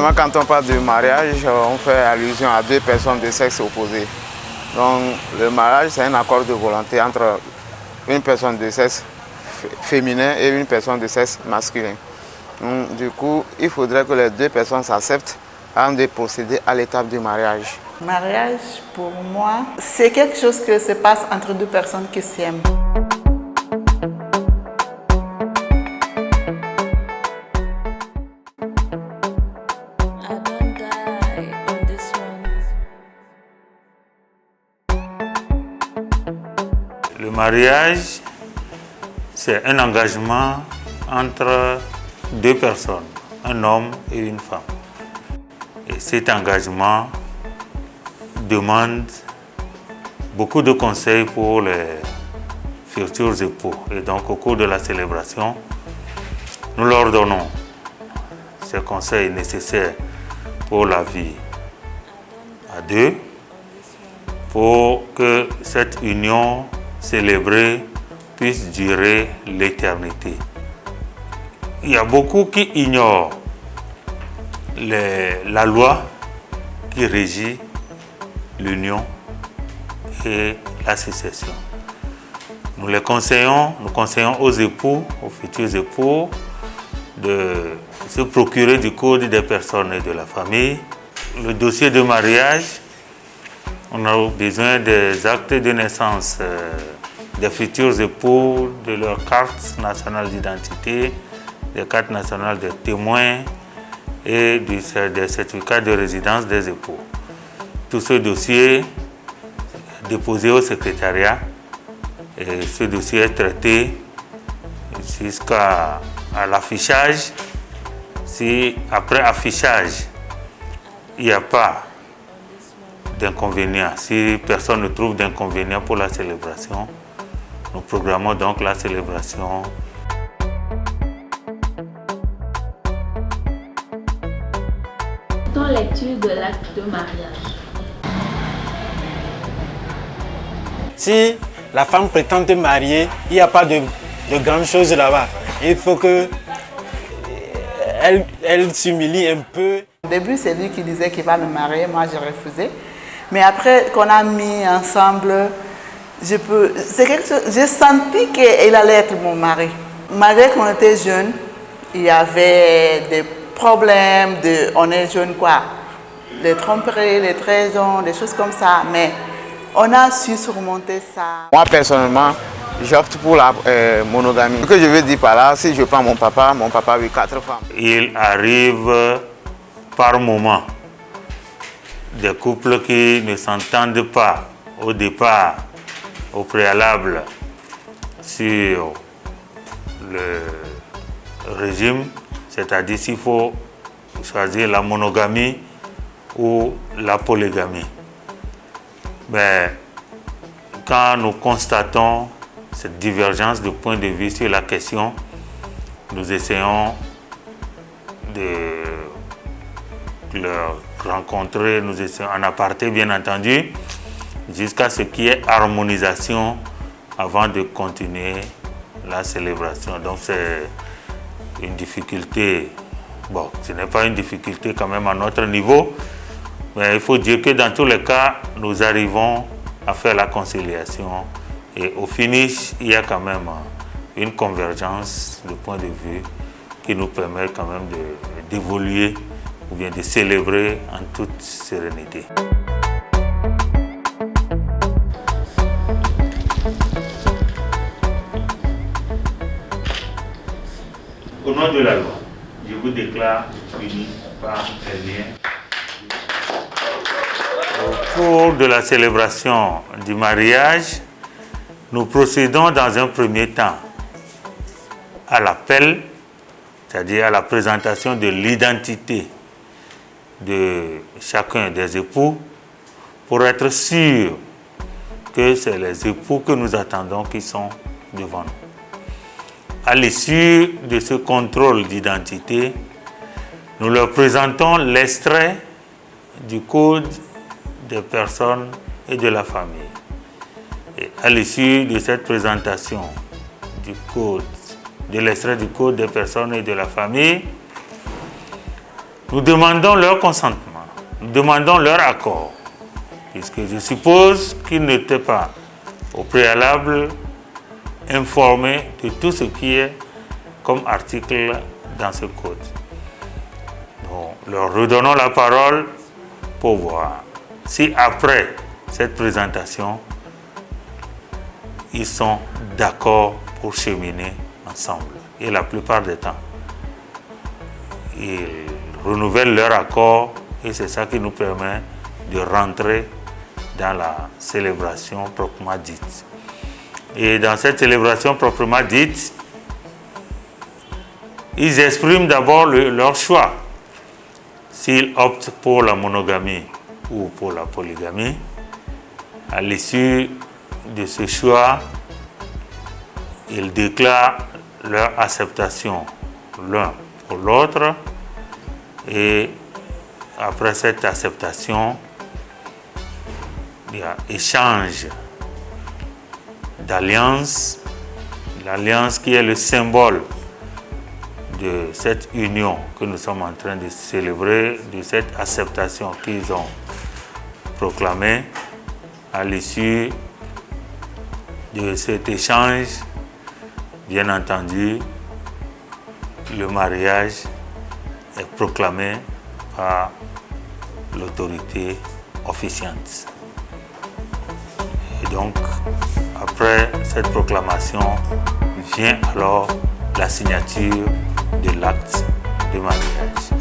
Généralement, quand on parle du mariage, on fait allusion à deux personnes de sexe opposé. Donc, le mariage, c'est un accord de volonté entre une personne de sexe féminin et une personne de sexe masculin. Donc, du coup, il faudrait que les deux personnes s'acceptent avant de procéder à l'étape du mariage. Le mariage, pour moi, c'est quelque chose qui se passe entre deux personnes qui s'aiment. Le mariage, c'est un engagement entre deux personnes, un homme et une femme. Et cet engagement demande beaucoup de conseils pour les futurs époux. Et donc, au cours de la célébration, nous leur donnons ces conseils nécessaires pour la vie à deux, pour que cette union célébrée puisse durer l'éternité. Il y a beaucoup qui ignorent la loi qui régit l'union et la succession. Nous conseillons aux époux, aux futurs époux, de se procurer du code des personnes et de la famille. Le dossier de mariage, on a besoin des actes de naissance des futurs époux, de leur carte nationale d'identité, des cartes nationales de témoins et des certificats de résidence des époux. Tout ce dossier est déposé au secrétariat et ce dossier est traité jusqu'à l'affichage. Si après affichage, il n'y a pas d'inconvénient, si personne ne trouve d'inconvénient pour la célébration, nous programmons donc la célébration. Ton lecture de l'acte de mariage. Si la femme prétend te marier, il n'y a pas de grandes choses là-bas. Il faut que elle s'humilie un peu. Au début, c'est lui qui disait qu'il va me marier, moi j'ai refusé. Mais après qu'on a mis ensemble, j'ai senti qu'il allait être mon mari. Malgré qu'on était jeunes, il y avait des problèmes, on est jeunes quoi, les tromperies, les trahisons, des choses comme ça. Mais on a su surmonter ça. Moi, personnellement, j'opte pour la monogamie. Ce que je veux dire par là, si je prends mon papa a eu 4 femmes. Il arrive par moments des couples qui ne s'entendent pas au départ, au préalable, sur le régime, c'est-à-dire s'il faut choisir la monogamie ou la polygamie. Mais quand nous constatons cette divergence de point de vue sur la question, nous essayons de leur rencontrer, nous essayons en aparté bien entendu, jusqu'à ce qu'il y ait harmonisation avant de continuer la célébration. Donc c'est une difficulté, bon, ce n'est pas une difficulté quand même à notre niveau, mais il faut dire que dans tous les cas, nous arrivons à faire la conciliation et au finish, il y a quand même une convergence de point de vue qui nous permet quand même d'évoluer ou bien de célébrer en toute sérénité. Au nom de la loi, je vous déclare unis par les liens. Au cours de la célébration du mariage, nous procédons dans un premier temps à l'appel, c'est-à-dire à la présentation de l'identité de chacun des époux pour être sûr que c'est les époux que nous attendons qui sont devant nous. À l'issue de ce contrôle d'identité, nous leur présentons l'extrait du code des personnes et de la famille. Et à l'issue de cette présentation du code, de l'extrait du code des personnes et de la famille, nous demandons leur consentement, nous demandons leur accord, puisque je suppose qu'ils n'étaient pas au préalable informés de tout ce qui est comme article dans ce code. Nous leur redonnons la parole pour voir si après cette présentation, ils sont d'accord pour cheminer ensemble. Et la plupart des temps, ils renouvellent leur accord et c'est ça qui nous permet de rentrer dans la célébration proprement dite. Et dans cette célébration proprement dite, ils expriment d'abord leur choix. S'ils optent pour la monogamie ou pour la polygamie, à l'issue de ce choix, ils déclarent leur acceptation l'un pour l'autre et après cette acceptation, il y a échange d'alliance, l'alliance qui est le symbole de cette union que nous sommes en train de célébrer, de cette acceptation qu'ils ont proclamée. À l'issue de cet échange, bien entendu, le mariage est proclamé par l'autorité officiante. Et donc, après cette proclamation, vient alors la signature de l'acte de mariage.